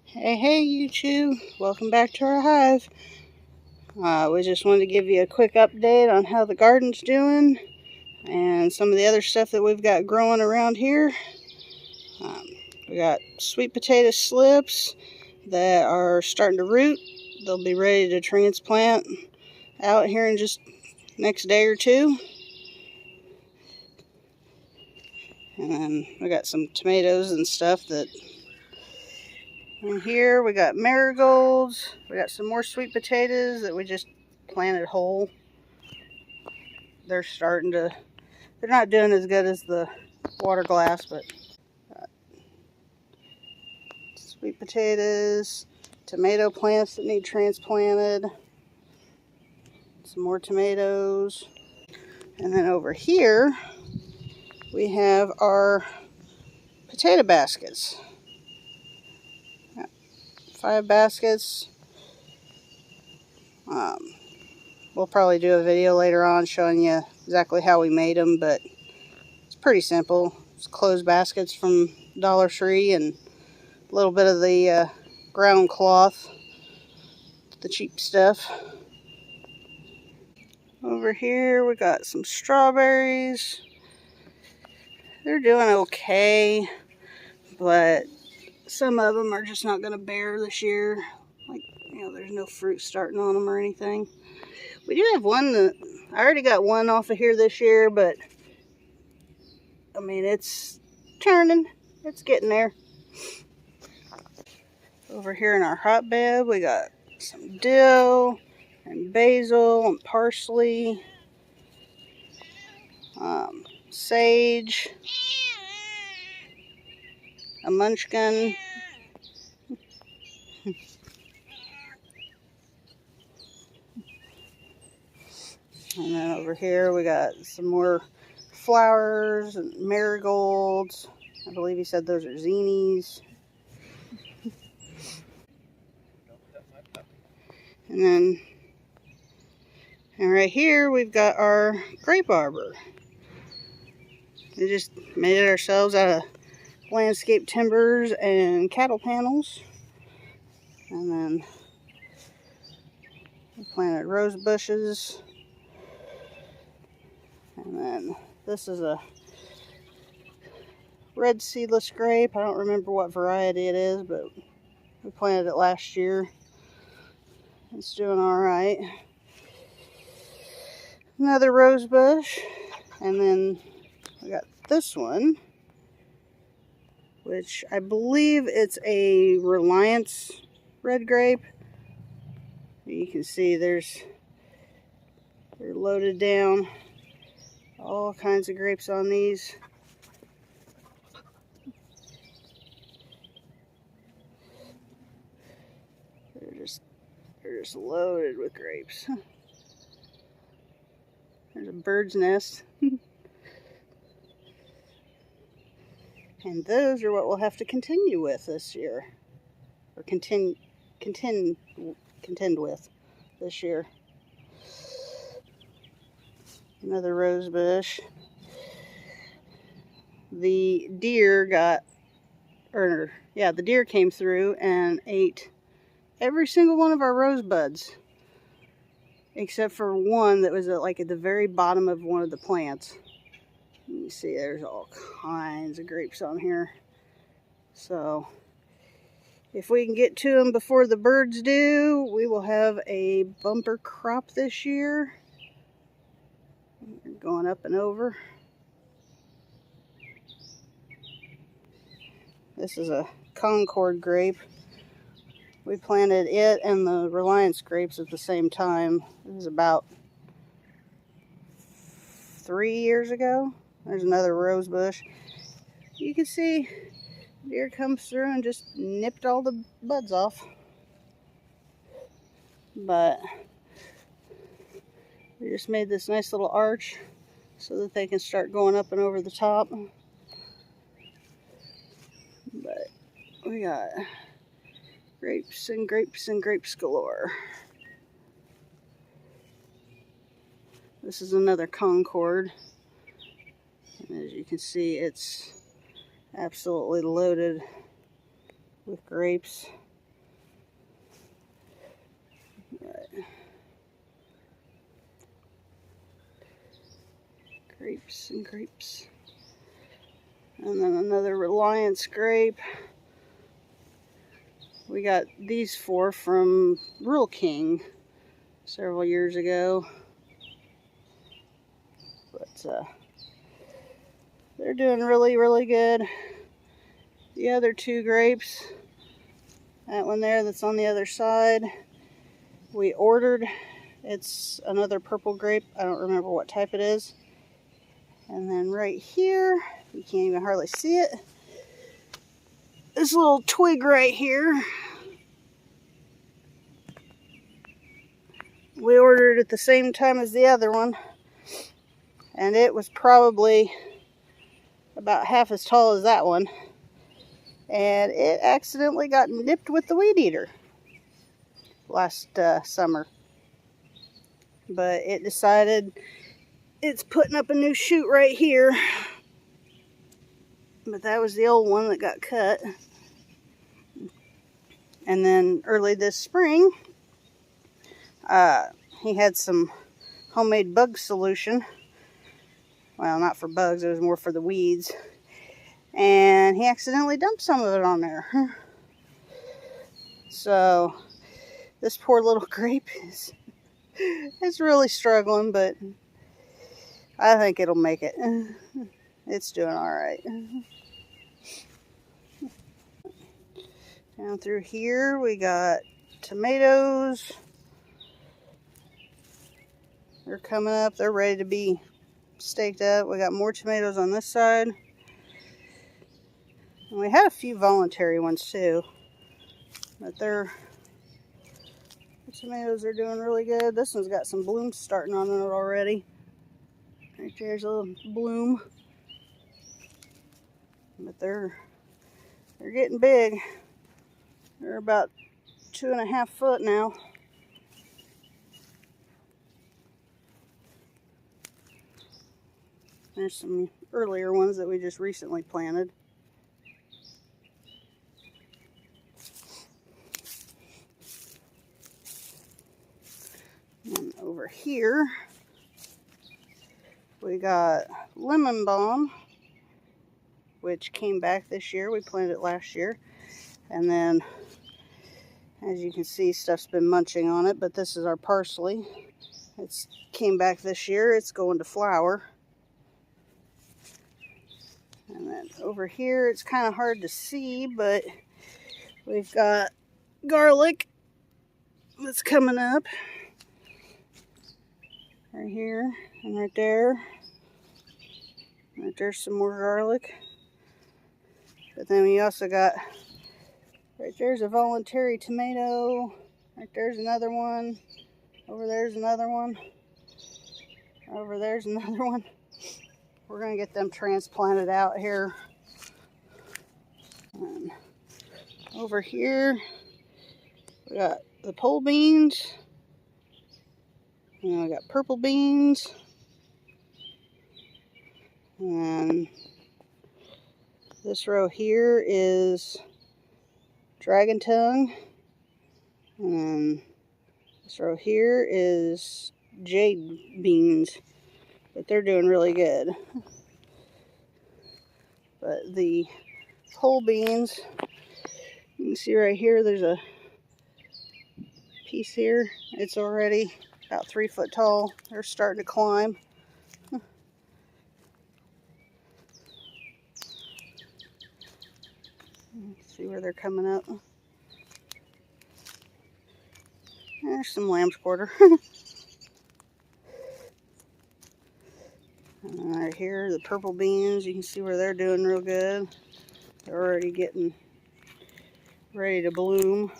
Hey YouTube, welcome back to our hive. We just wanted to give you a quick update on how the garden's doing and some of the other stuff that we've got growing around here. We got sweet potato slips that are starting to root. They'll be ready to transplant out here in just next day or two. And then we got some tomatoes and stuff that in here. We got marigolds. We got some more sweet potatoes that we just planted whole. They're not doing as good as the water glass, but sweet potatoes, tomato plants that need transplanted, some more tomatoes. And then over here, we have our potato baskets. 5 baskets. We'll probably do a video later on showing you exactly how we made them, but it's pretty simple. It's closed baskets from Dollar Tree and a little bit of the ground cloth, the cheap stuff. Over here we got some strawberries. They're doing okay, but some of them are just not going to bear this year. Like, there's no fruit starting on them or anything. We do have one that I already got one off of here this year, but I mean, it's turning. It's getting there. Over here in our hotbed, we got some dill and basil and parsley, sage, a munchkin, and then over here we got some more flowers and marigolds. I believe he said those are zinnias. And right here we've got our grape arbor. We just made it ourselves out of landscape timbers and cattle panels. And then we planted rose bushes. And then this is a red seedless grape. I don't remember what variety it is, but we planted it last year. It's doing all right. Another rose bush. And then we got this one, which I believe it's a Reliance red grape. You can see they're loaded down. All kinds of grapes on these. They're just loaded with grapes. There's a bird's nest. And those are what we'll have to continue with this year. Or contend with this year. Another rose bush. The deer the deer came through and ate every single one of our rose buds, except for one that was at the very bottom of one of the plants. You see there's all kinds of grapes on here. So if we can get to them before the birds do, we will have a bumper crop this year. Going up and over. This is a Concord grape. We planted it and the Reliance grapes at the same time. It was about 3 years ago. There's another rose bush. You can see deer comes through and just nipped all the buds off. But we just made this nice little arch so that they can start going up and over the top. But we got grapes and grapes and grapes galore. This is another Concord. And as you can see, it's absolutely loaded with grapes. Grapes and grapes. And then another Reliance grape. We got these 4 from Rural King several years ago. But they're doing really, really good. The other 2 grapes, that one there that's on the other side, we ordered. It's another purple grape. I don't remember what type it is. And then right here, you can't even hardly see it. This little twig right here, we ordered at the same time as the other one. And it was probably about half as tall as that one. And it accidentally got nipped with the weed eater last summer. But it decided it's putting up a new shoot right here. But that was the old one that got cut. And then early this spring, he had some homemade bug solution. Well, not for bugs, it was more for the weeds. And he accidentally dumped some of it on there. So, this poor little grape is really struggling, but I think it'll make it. It's doing alright. Down through here, we got tomatoes. They're coming up. They're ready to be staked up. We got more tomatoes on this side. And we had a few voluntary ones too. But the tomatoes are doing really good. This one's got some blooms starting on it already. Right there's a little bloom. But they're getting big. They're about 2.5 foot now. There's some earlier ones that we just recently planted. And over here, we got lemon balm, which came back this year. We planted it last year. And then, as you can see, stuff's been munching on it, but this is our parsley. It's came back this year. It's going to flower. And then over here, it's kind of hard to see, but we've got garlic that's coming up. Right here and right there. Right there's some more garlic. But then we also got, right there's a voluntary tomato. Right there's another one. Over there's another one. Over there's another one. We're going to get them transplanted out here. And over here, we got the pole beans. And we got purple beans. And this row here is dragon tongue. And this row here is jade beans. But they're doing really good. But the pole beans, you can see right here, there's a piece here. It's already about 3 foot tall. They're starting to climb. See where they're coming up. There's some lamb's quarter. And right here, the purple beans, you can see where they're doing real good. They're already getting ready to bloom.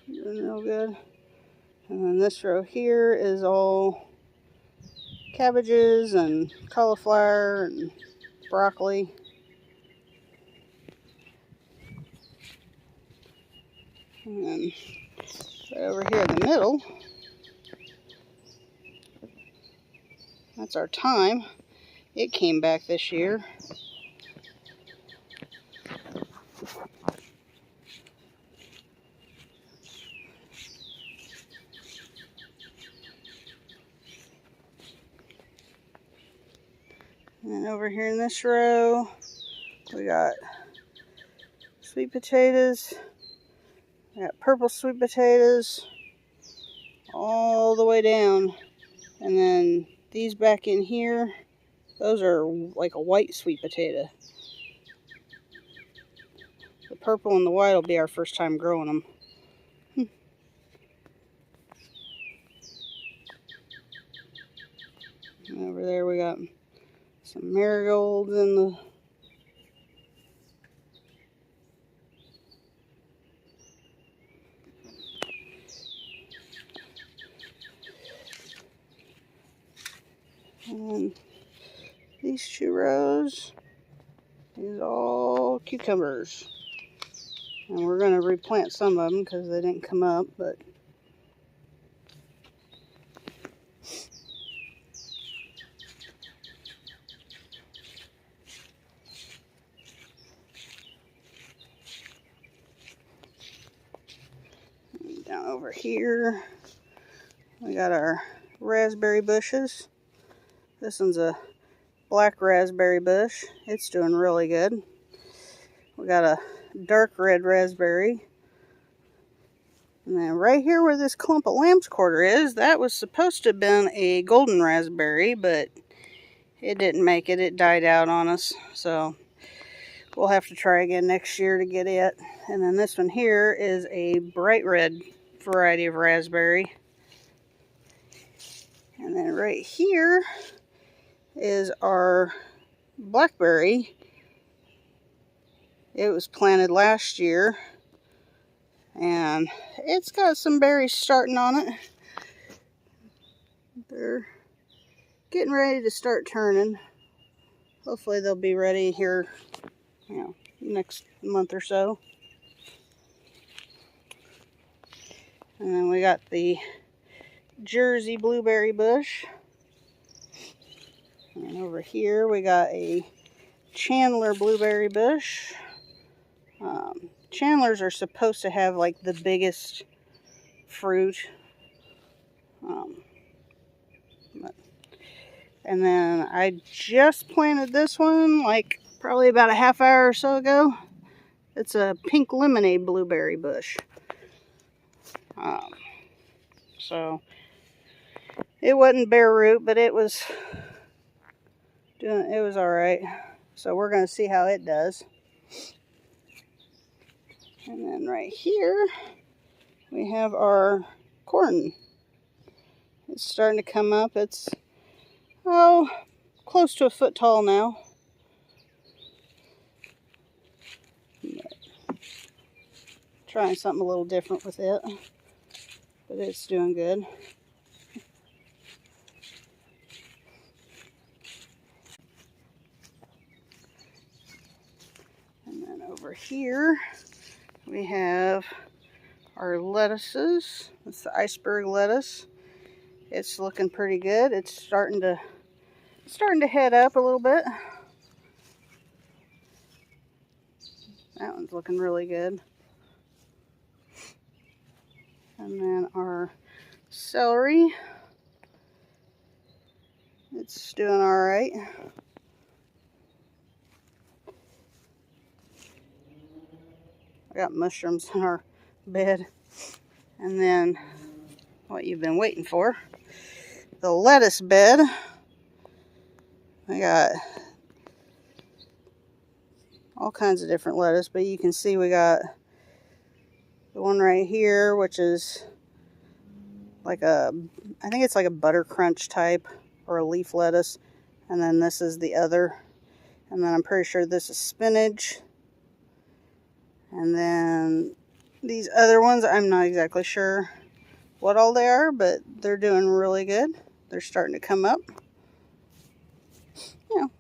Doing real good. And then this row here is all cabbages and cauliflower and broccoli. And then right over here in the middle, That's our thyme. It came back this year. And then over here in this row, we got sweet potatoes. We got purple sweet potatoes all the way down. And then these back in here, those are like a white sweet potato. The purple and the white will be our first time growing them. And over there we got some marigolds in the and these 2 rows is all cucumbers. And we're going to replant some of them because they didn't come up, but down over here we got our raspberry bushes. This one's a black raspberry bush. It's doing really good. We got a dark red raspberry. And then right here where this clump of lamb's quarter is, that was supposed to have been a golden raspberry, but it didn't make it. It died out on us. So we'll have to try again next year to get it. And then this one here is a bright red variety of raspberry. And then right here is our blackberry. It was planted last year. And it's got some berries starting on it. They're getting ready to start turning. Hopefully they'll be ready here, next month or so. And then we got the Jersey blueberry bush. And over here we got a Chandler blueberry bush. Chandlers are supposed to have like the biggest fruit. And then I just planted this one like probably about a half hour or so ago. It's a pink lemonade blueberry bush. So it wasn't bare root, but it was all right. So we're going to see how it does. And then right here we have our corn. It's starting to come up. It's close to a foot tall now. Trying something a little different with it, but it's doing good. And then over here we have our lettuces. It's the iceberg lettuce. It's looking pretty good. It's starting to head up a little bit. That one's looking really good. And then our celery. It's doing all right. I got mushrooms in our bed. And then what you've been waiting for, the lettuce bed. I got all kinds of different lettuce, but you can see we got the one right here, which is like I think it's like a butter crunch type or a leaf lettuce. And then this is the other. And then I'm pretty sure this is spinach. And then these other ones, I'm not exactly sure what all they are, but they're doing really good. They're starting to come up.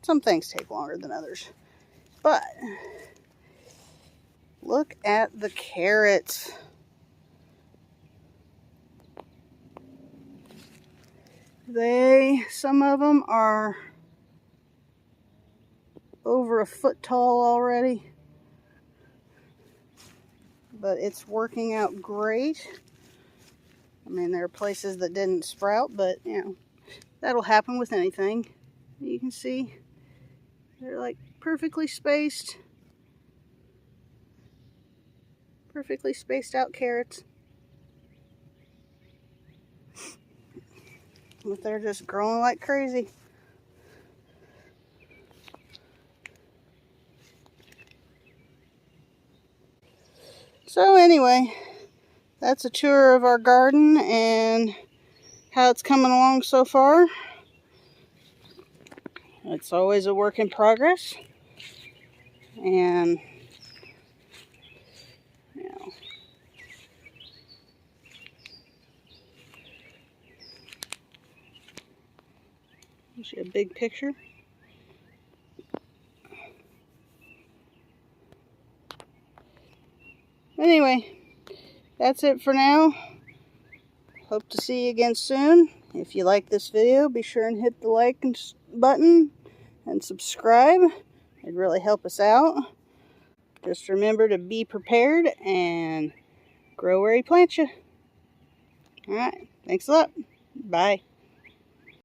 Some things take longer than others. But look at the carrots. Some of them are over a foot tall already, but it's working out great. I mean, there are places that didn't sprout, but you know, that'll happen with anything. You can see they're like perfectly spaced out carrots. But they're just growing like crazy. So anyway, that's a tour of our garden and how it's coming along so far. It's always a work in progress. And, you know, here's a big picture. Anyway, that's it for now. Hope to see you again soon. If you like this video, be sure and hit the like button and subscribe. It'd really help us out. Just remember to be prepared and grow where he plants you. Alright, thanks a lot. Bye.